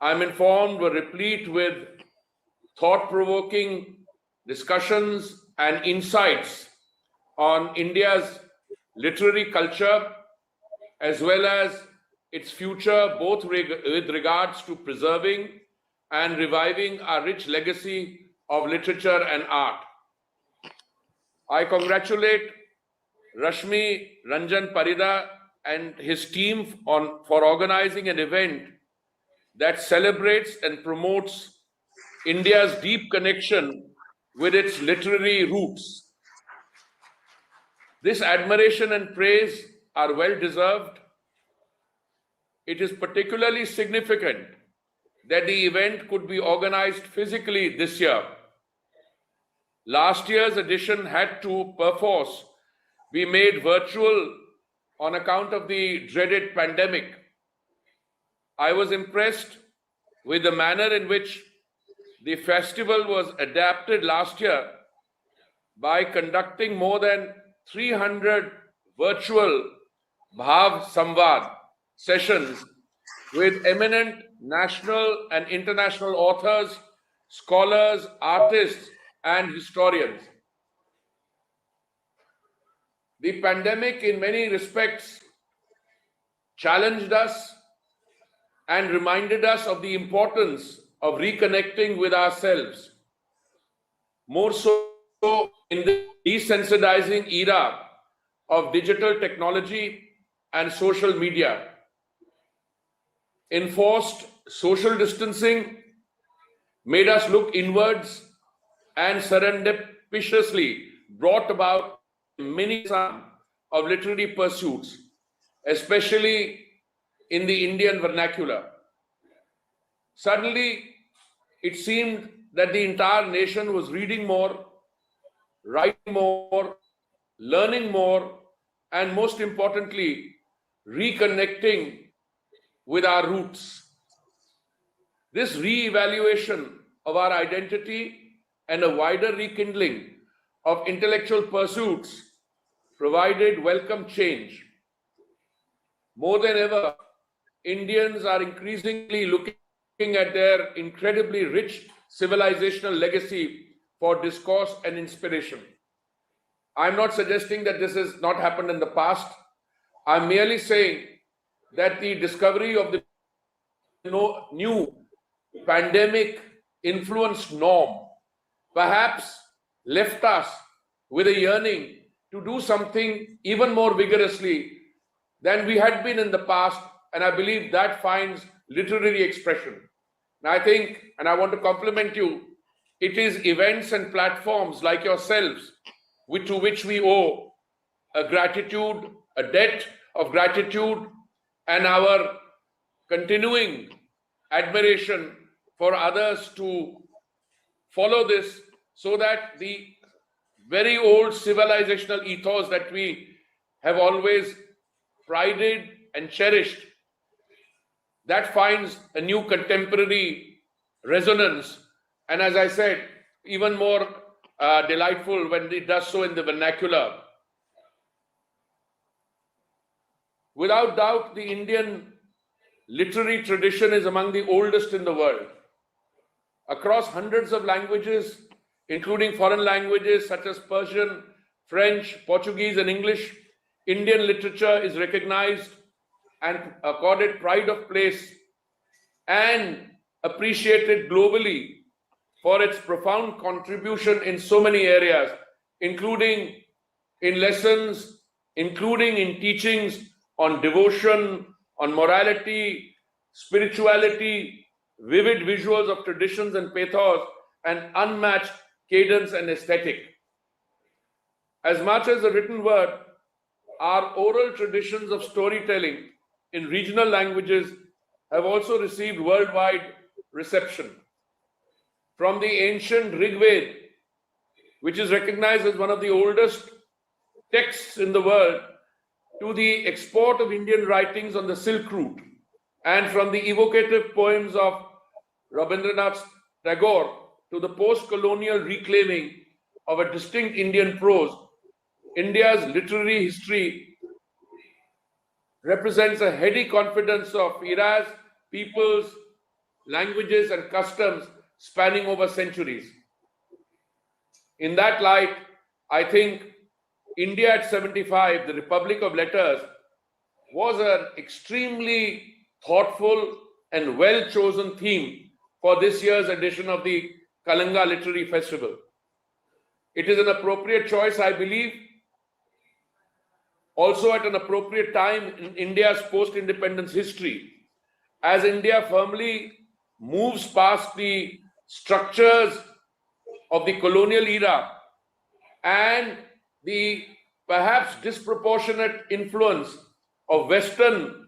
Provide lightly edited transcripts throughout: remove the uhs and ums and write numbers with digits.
I'm informed, were replete with thought-provoking discussions and insights on India's literary culture as well as its future, both with regards to preserving and reviving our rich legacy of literature and art. I congratulate Rashmi Ranjan Parida and his team for organizing an event that celebrates and promotes India's deep connection with its literary roots. This admiration and praise are well deserved. It is particularly significant that the event could be organized physically this year. Last year's edition had to, perforce, be made virtual on account of the dreaded pandemic. I was impressed with the manner in which the festival was adapted last year by conducting more than 300 virtual Bhav Samvad sessions with eminent national and international authors, scholars, artists, and historians. The pandemic, in many respects, challenged us and reminded us of the importance of reconnecting with ourselves, more so in the desensitizing era of digital technology and social media. Enforced social distancing made us look inwards and serendipitously brought about many of literary pursuits, especially in the Indian vernacular. Suddenly, it seemed that the entire nation was reading more, writing more, learning more, and most importantly, reconnecting with our roots. This re-evaluation of our identity and a wider rekindling of intellectual pursuits provided welcome change. More than ever, Indians are increasingly looking at their incredibly rich civilizational legacy for discourse and inspiration. I'm not suggesting that this has not happened in the past. I'm merely saying that the discovery of the new pandemic influenced norm perhaps left us with a yearning to do something even more vigorously than we had been in the past, and I believe that finds literary expression. And I think, and I want to compliment you, it is events and platforms like yourselves to which we owe a gratitude, a debt of gratitude, and our continuing admiration for others to follow this so that the very old civilizational ethos that we have always prided and cherished, that finds a new contemporary resonance. And as I said, even more delightful when it does so in the vernacular. Without doubt, the Indian literary tradition is among the oldest in the world. Across hundreds of languages, including foreign languages such as Persian, French, Portuguese, and English, Indian literature is recognized and accorded pride of place and appreciated globally for its profound contribution in so many areas, including in lessons, including in teachings on devotion, on morality, spirituality, vivid visuals of traditions and pathos, and unmatched cadence and aesthetic. As much as the written word, our oral traditions of storytelling in regional languages have also received worldwide reception. From the ancient Rig Veda, which is recognized as one of the oldest texts in the world, to the export of Indian writings on the Silk Route, and from the evocative poems of Rabindranath Tagore to the post-colonial reclaiming of a distinct Indian prose, India's literary history represents a heady confidence of eras, peoples, languages, and customs spanning over centuries. In that light, I think India at 75, the Republic of Letters, was an extremely thoughtful and well-chosen theme for this year's edition of the Kalanga Literary Festival. It is an appropriate choice, I believe, also at an appropriate time in India's post-independence history, as India firmly moves past the structures of the colonial era and the perhaps disproportionate influence of Western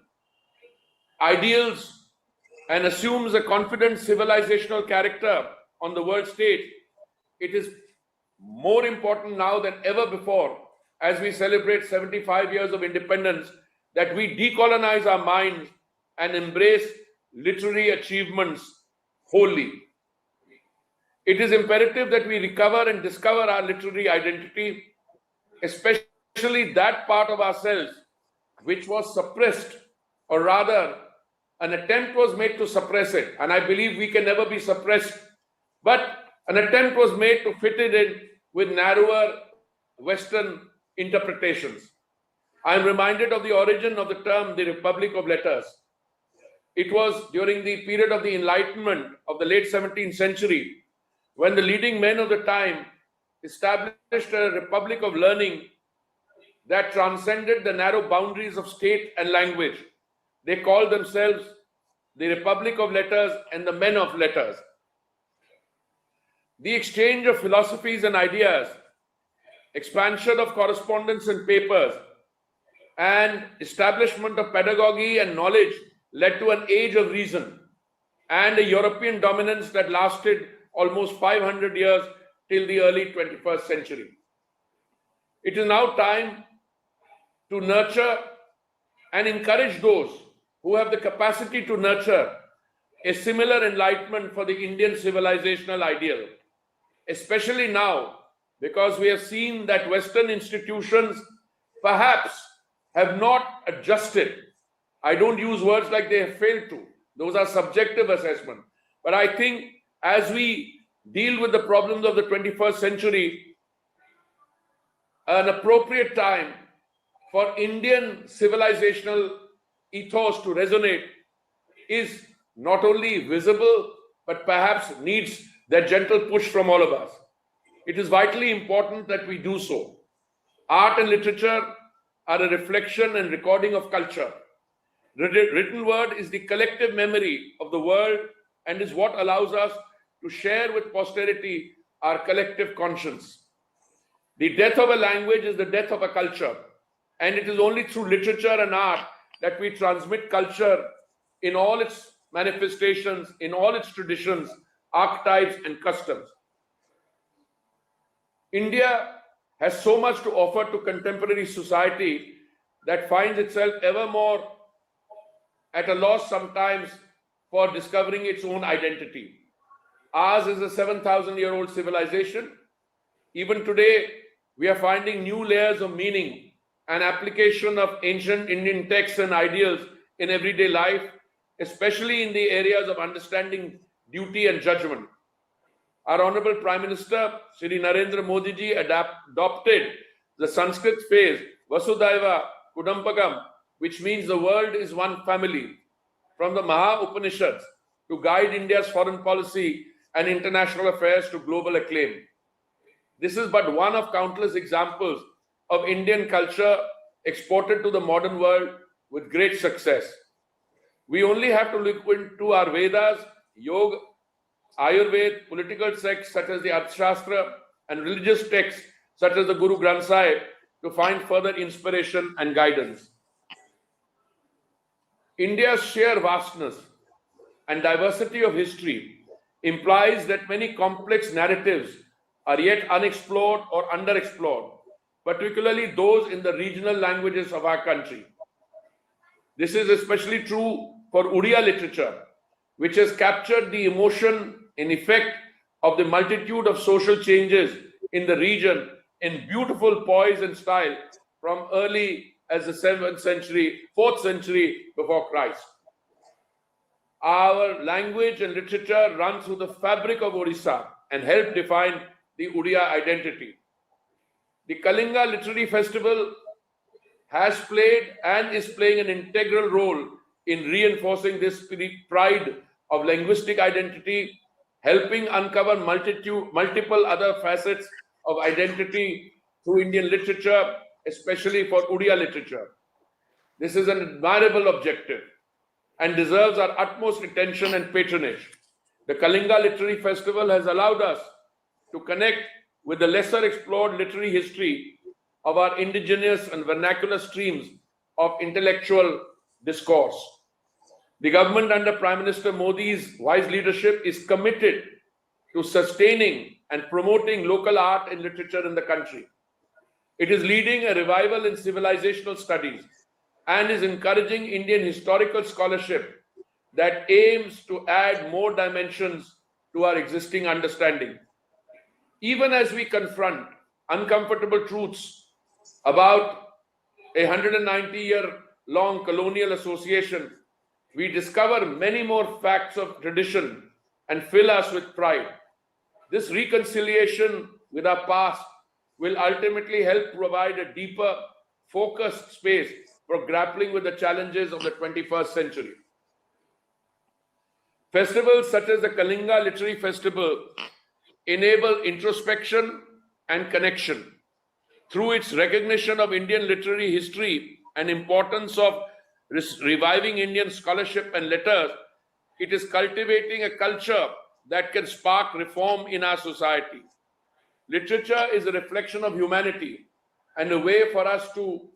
ideals and assumes a confident civilizational character on the world stage. It is more important now than ever before, as we celebrate 75 years of independence, that we decolonize our minds and embrace literary achievements wholly. It is imperative that we recover and discover our literary identity, especially that part of ourselves which was suppressed, or rather, an attempt was made to suppress it. And I believe we can never be suppressed, but an attempt was made to fit it in with narrower Western interpretations. I am reminded of the origin of the term the Republic of Letters. It was during the period of the Enlightenment of the late 17th century when the leading men of the time established a republic of learning that transcended the narrow boundaries of state and language. They called themselves the Republic of Letters and the Men of Letters. The exchange of philosophies and ideas, expansion of correspondence and papers, and establishment of pedagogy and knowledge led to an age of reason and a European dominance that lasted almost 500 years till the early 21st century. It is now time to nurture and encourage those who have the capacity to nurture a similar enlightenment for the Indian civilizational ideal, especially now because we have seen that Western institutions perhaps have not adjusted. I don't use words like they have failed to. Those are subjective assessments. But I think as we deal with the problems of the 21st century, an appropriate time for Indian civilizational ethos to resonate is not only visible, but perhaps needs that gentle push from all of us. It is vitally important that we do so. Art and literature are a reflection and recording of culture. Written word is the collective memory of the world and is what allows us to share with posterity our collective conscience. The death of a language is the death of a culture, and it is only through literature and art that we transmit culture in all its manifestations, in all its traditions, archetypes, and customs. India has so much to offer to contemporary society that finds itself ever more at a loss sometimes for discovering its own identity. Ours is a 7,000-year-old civilization. Even today, we are finding new layers of meaning and application of ancient Indian texts and ideals in everyday life, especially in the areas of understanding duty and judgment. Our Honorable Prime Minister, Shri Narendra Modi ji, adopted the Sanskrit phrase, Vasudhaiva Kudumbakam, which means the world is one family, from the Maha Upanishads to guide India's foreign policy and international affairs to global acclaim. This is but one of countless examples of Indian culture exported to the modern world with great success. We only have to look into our Vedas, Yoga, Ayurveda, political texts such as the Arthashastra, and religious texts such as the Guru Granth Sahib to find further inspiration and guidance. India's sheer vastness and diversity of history implies that many complex narratives are yet unexplored or underexplored, particularly those in the regional languages of our country. This is especially true for Odia literature, which has captured the emotion and effect of the multitude of social changes in the region in beautiful poise and style from early as the 4th century before Christ. Our language and literature run through the fabric of Odisha and help define the Odia identity. The Kalinga Literary Festival has played and is playing an integral role in reinforcing this pride of linguistic identity, helping uncover multiple other facets of identity through Indian literature, especially for Odia literature. This is an admirable objective and deserves our utmost attention and patronage. The Kalinga Literary Festival has allowed us to connect with the lesser explored literary history of our indigenous and vernacular streams of intellectual discourse. The government under Prime Minister Modi's wise leadership is committed to sustaining and promoting local art and literature in the country. It is leading a revival in civilizational studies and is encouraging Indian historical scholarship that aims to add more dimensions to our existing understanding. Even as we confront uncomfortable truths about a 190-year-long colonial association, we discover many more facts of tradition and fill us with pride. This reconciliation with our past will ultimately help provide a deeper, focused space for grappling with the challenges of the 21st century. Festivals such as the Kalinga Literary Festival enable introspection and connection. Through its recognition of Indian literary history and importance of reviving Indian scholarship and letters, it is cultivating a culture that can spark reform in our society. Literature is a reflection of humanity and a way for us to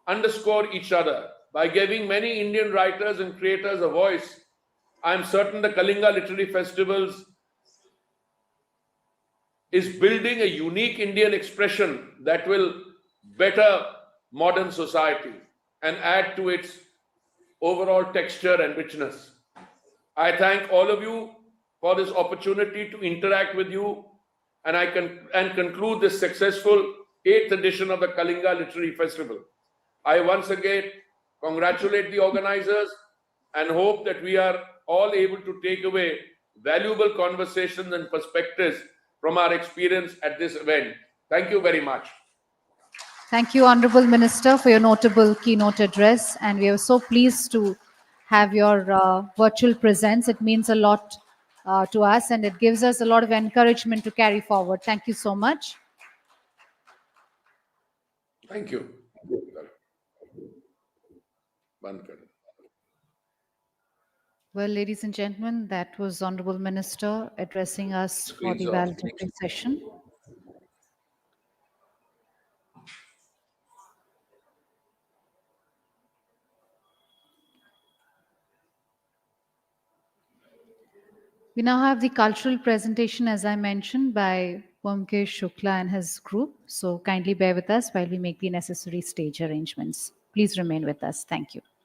underscore each other. By giving many Indian writers and creators a voice, I am certain the Kalinga Literary Festivals is building a unique Indian expression that will better modern society and add to its overall texture and richness. I thank all of you for this opportunity to interact with you, and I conclude this successful 8th edition of the Kalinga Literary Festival. I once again congratulate the organizers and hope that we are all able to take away valuable conversations and perspectives from our experience at this event. Thank you very much. Thank you, Honorable Minister, for your notable keynote address. And we are so pleased to have your virtual presence. It means a lot to us, and it gives us a lot of encouragement to carry forward. Thank you so much. Thank you. Well, ladies and gentlemen, that was Honorable Minister addressing us for the valedictory session. We now have the cultural presentation, as I mentioned, by Omkesh Shukla and his group. So kindly bear with us while we make the necessary stage arrangements. Please remain with us. Thank you.